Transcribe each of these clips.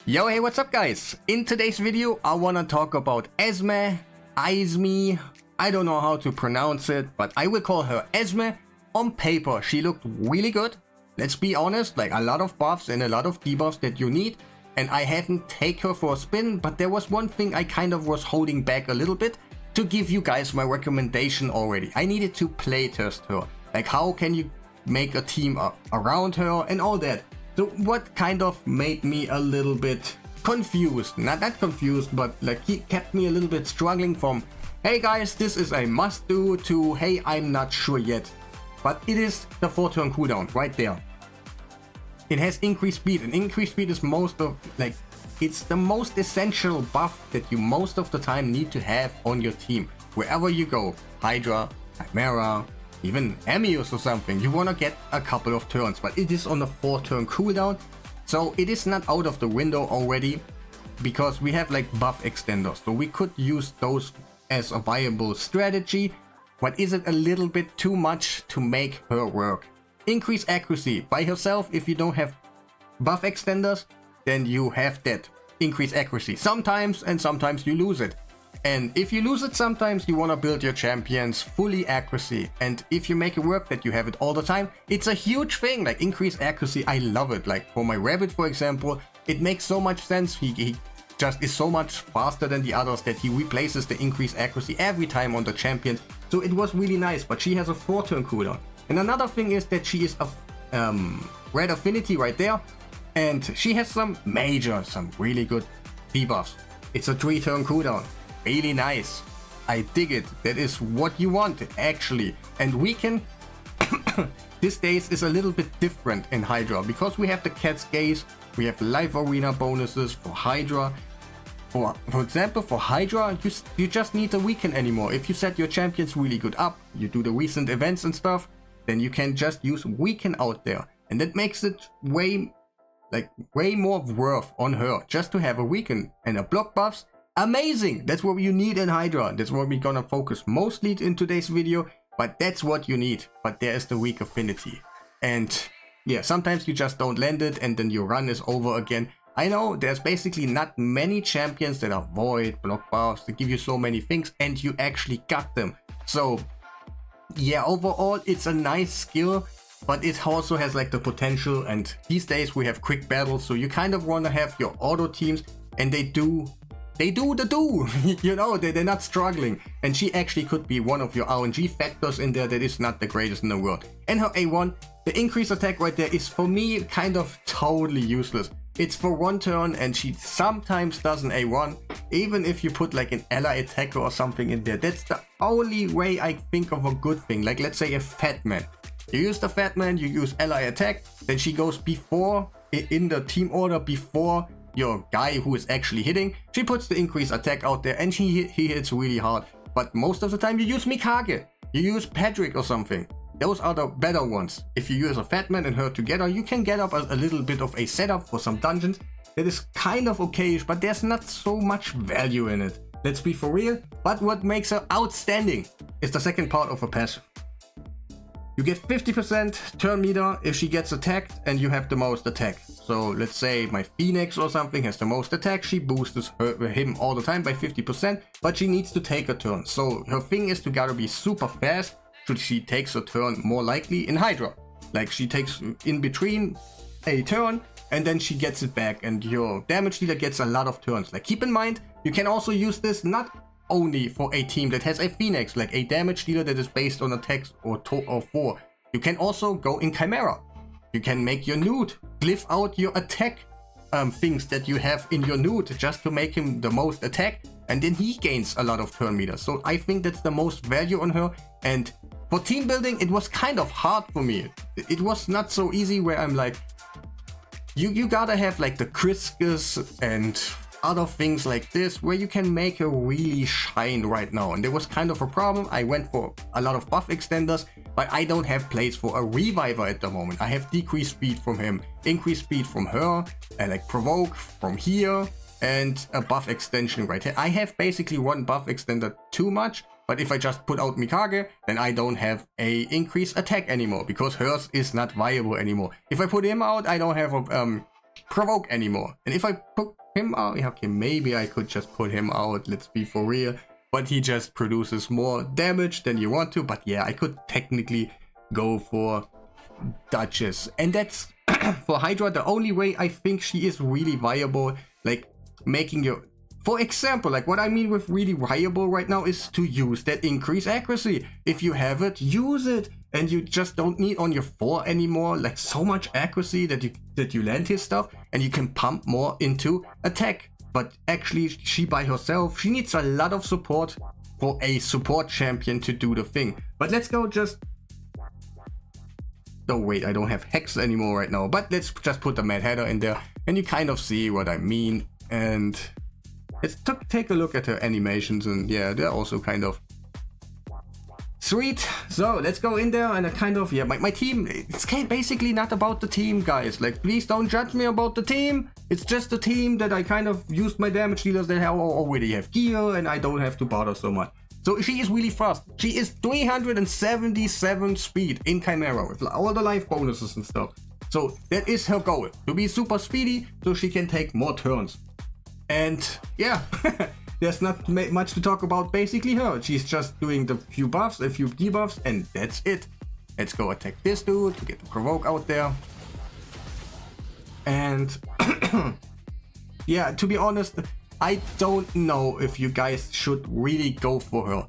Yo, hey, what's up guys? In today's video I wanna talk about ESME, I don't know how to pronounce it, but I will call her ESME. On paper she looked really good. Let's be honest, like a lot of buffs and a lot of debuffs that you need, and I hadn't taken her for a spin, but there was one thing I kind of was holding back a little bit to give you guys my recommendation already. I needed to play test her, like how can you make a team around her and all that. So what kind of made me a little bit confused, not that confused, but like he kept me a little bit struggling from, hey guys, this is a must do, to hey, I'm not sure yet. But it is the 4-turn cooldown right there. It has increased speed, and increased speed is it's the most essential buff that you most of the time need to have on your team. Wherever you go, Hydra, Chimera, even Amius or something, you want to get a couple of turns, but it is on a 4-turn cooldown, so it is not out of the window already, because we have like buff extenders, so we could use those as a viable strategy. But is it a little bit too much to make her work? Increase accuracy by herself. If you don't have buff extenders, then you have that increase accuracy sometimes, and sometimes you lose it. And if you lose it sometimes, you want to build your champions fully accuracy, and if you make it work that you have it all the time, it's a huge thing. Like increase accuracy, I love it. Like for my rabbit, for example, it makes so much sense. He just is so much faster than the others that he replaces the increased accuracy every time on the champions. So it was really nice, but she has a 4-turn cooldown. And another thing is that she is a red affinity right there, and she has some really good debuffs. It's a 3-turn cooldown. Really nice. I dig it. That is what you want actually. And we can this days is a little bit different in Hydra, because we have the Cat's Gaze, we have live arena bonuses for Hydra. For example, for Hydra, you just need a weekend anymore. If you set your champions really good up, you do the recent events and stuff, then you can just use weekend out there, and that makes it way more worth on her just to have a weekend. And a block buffs, amazing. That's what you need in Hydra. That's what we're gonna focus mostly in today's video, but that's what you need. But there is the weak affinity, and yeah, sometimes you just don't land it and then your run is over again. I know there's basically not many champions that are void, block buffs, that give you so many things, and you actually got them. So yeah, overall it's a nice skill, but it also has like the potential, and these days we have quick battles, so you kind of want to have your auto teams, and they do you know, they're not struggling, and she actually could be one of your RNG factors in there that is not the greatest in the world. And her A1, the increased attack right there, is for me kind of totally useless. It's for 1 turn, and she sometimes does an A1, even if you put like an ally attacker or something in there. That's the only way I think of a good thing. Like let's say a fat man. You use the fat man, you use ally attack, then she goes before, in the team order, before your guy who is actually hitting. She puts the increased attack out there, and he hits really hard. But most of the time you use Mikage, you use Patrick or something. Those are the better ones. If you use a fat man and her together, you can get up a little bit of a setup for some dungeons that is kind of okayish, but there's not so much value in it. Let's be for real. But what makes her outstanding is the second part of her passive. You get 50% turn meter if she gets attacked and you have the most attack. So let's say my Phoenix or something has the most attack, she boosts him all the time by 50%, but she needs to take a turn. So her thing is to gotta be super fast, so she takes a turn more likely in Hydra. Like she takes in between a turn and then she gets it back, and your damage dealer gets a lot of turns. Like keep in mind, you can also use this not only for a team that has a Phoenix, like a damage dealer that is based on attacks or 2 or 4. You can also go in Chimera. You can make your nude glyph out your attack things that you have in your nude just to make him the most attack, and then he gains a lot of turn meters. So I think that's the most value on her. And for team building, it was kind of hard for me. It was not so easy, where I'm like, you gotta have like the Criscus and other things like this where you can make her really shine right now. And there was kind of a problem. I went for a lot of buff extenders, but I don't have plays for a reviver at the moment. I have decreased speed from him, increased speed from her, and like provoke from here, and a buff extension right here. I have basically one buff extender too much, but if I just put out Mikage, then I don't have a increased attack anymore, because hers is not viable anymore. If I put him out, I don't have a provoke anymore. And if I put him out, okay, maybe I could just put him out, let's be for real. But he just produces more damage than you want to. But yeah, I could technically go for Duchess. And that's for Hydra the only way I think she is really viable. Like making your, for example, like what I mean with really viable right now is to use that increased accuracy. If you have it, use it. And you just don't need on your 4 anymore like so much accuracy that you land his stuff and you can pump more into attack. But actually she by herself, she needs a lot of support for a support champion to do the thing. But let's go just, oh wait, I don't have Hex anymore right now, but let's just put the Mad Hatter in there and you kind of see what I mean. And let's take a look at her animations, and yeah, they're also kind of sweet. So let's go in there and I kind of, yeah, my team, it's basically not about the team, guys. Like, please don't judge me about the team. It's just the team that I kind of used my damage dealers that already have gear and I don't have to bother so much. So she is really fast. She is 377 speed in Chimera with all the life bonuses and stuff. So that is her goal, to be super speedy so she can take more turns. And yeah, there's not much to talk about basically her. She's just doing the few buffs, a few debuffs, and that's it. Let's go attack this dude to get the provoke out there. And yeah, to be honest, I don't know if you guys should really go for her.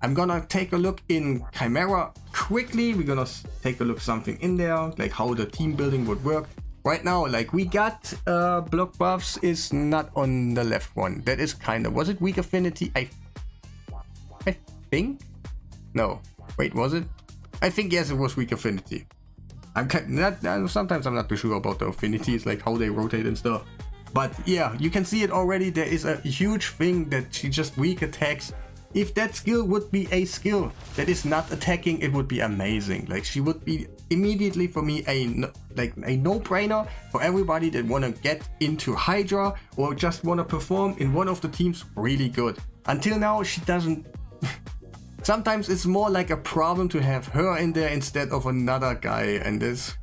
I'm gonna take a look in Chimera quickly. We're gonna take a look something in there, like how the team building would work. Right now, like we got block buffs is not on the left one. That is kind of, was it weak affinity? I think? No. Wait, was it? I think yes, it was weak affinity. Sometimes I'm not too sure about the affinities, like how they rotate and stuff. But yeah, you can see it already. There is a huge thing that she just weak attacks. If that skill would be a skill that is not attacking, it would be amazing. Like she would be immediately for me a no-brainer for everybody that want to get into Hydra or just want to perform in one of the teams really good. Until now, she doesn't. Sometimes it's more like a problem to have her in there instead of another guy, and this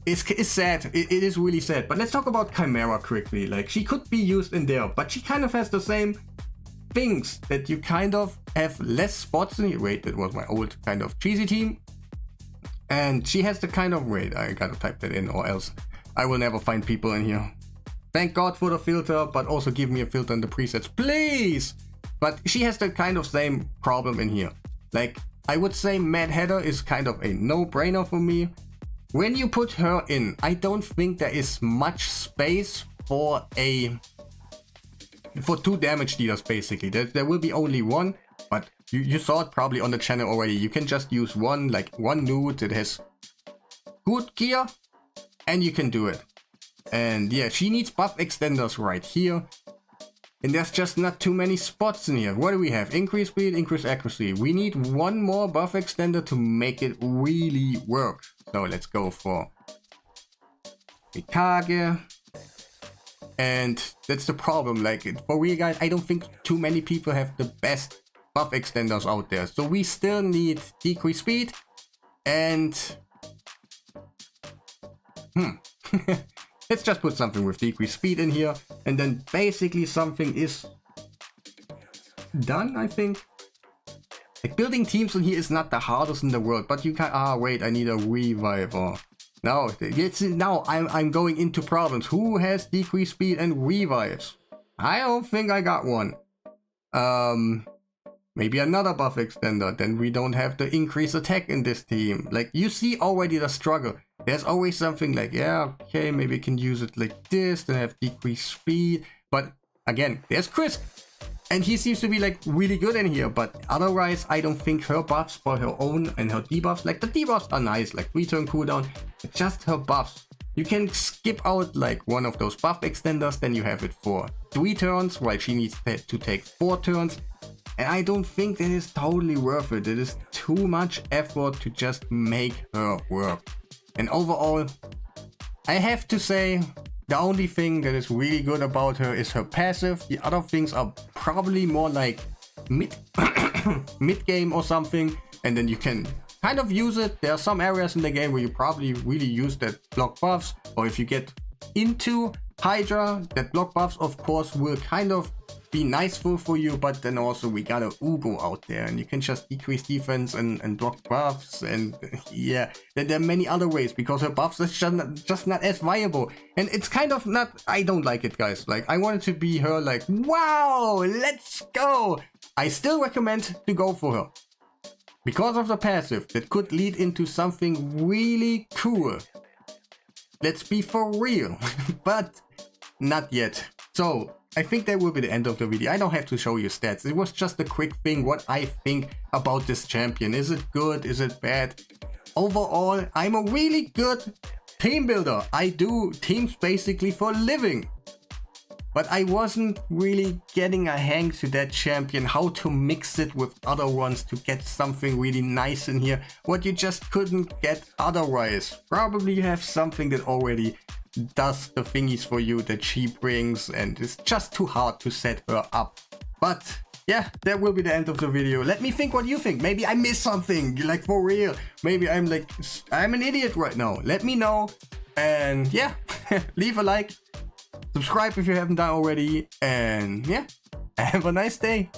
it's sad. It is really sad. But let's talk about Chimera quickly. Like she could be used in there, but she kind of has the same things that you kind of have less spots in. Wait, that was my old kind of cheesy team. And she has the kind of, wait, I gotta type that in or else I will never find people in here. Thank God for the filter, but also give me a filter in the presets, please. But she has the kind of same problem in here. Like, I would say Mad Hatter is kind of a no-brainer for me. When you put her in, I don't think there is much space for two damage dealers basically. There will be only one, but you saw it probably on the channel already. You can just use one nude that has good gear and you can do it. And yeah, she needs buff extenders right here. And there's just not too many spots in here. What do we have? Increased speed, increased accuracy. We need one more buff extender to make it really work. So let's go for Mikage. And that's the problem, like for real guys, I don't think too many people have the best buff extenders out there. So we still need decreased speed and let's just put something with decreased speed in here, and then basically something is done, I think. Like building teams in here is not the hardest in the world, but you can, wait, I need a reviver. Now, now I'm going into problems. Who has decreased speed and revives? I don't think I got one. Maybe another buff extender. Then we don't have the increased attack in this team. Like, you see already the struggle. There's always something like, yeah, okay, maybe I can use it like this, then have decreased speed. But again, there's Chris. And he seems to be like really good in here, but otherwise I don't think her buffs for her own and her debuffs, like the debuffs are nice, like 3-turn cooldown, just her buffs. You can skip out like one of those buff extenders, then you have it for 3 turns, while she needs to take 4 turns. And I don't think that is totally worth it. It is too much effort to just make her work. And overall, I have to say, the only thing that is really good about her is her passive. The other things are probably more like mid-game or something. And then you can kind of use it. There are some areas in the game where you probably really use that block buffs. Or if you get into Hydra. That block buffs, of course, will kind of be niceful for you, but then also we got a Ugo out there, and you can just decrease defense and block buffs, and yeah, then there are many other ways, because her buffs is just not as viable, and it's kind of not, I don't like it, guys. Like, I want it to be her like, wow, let's go. I still recommend to go for her because of the passive that could lead into something really cool. Let's be for real. But not yet. So I think that will be the end of the video. I don't have to show you stats. It was just a quick thing, what I think about this champion. Is it good? Is it bad? Overall, I'm a really good team builder. I do teams basically for a living. But I wasn't really getting a hang to that champion, how to mix it with other ones to get something really nice in here, what you just couldn't get otherwise. Probably you have something that already does the thingies for you that she brings, and it's just too hard to set her up. But yeah, that will be the end of the video. Let me think what you think. Maybe I missed something, like for real. Maybe I'm an idiot right now. Let me know. And yeah, leave a like. Subscribe if you haven't done already, and yeah, have a nice day.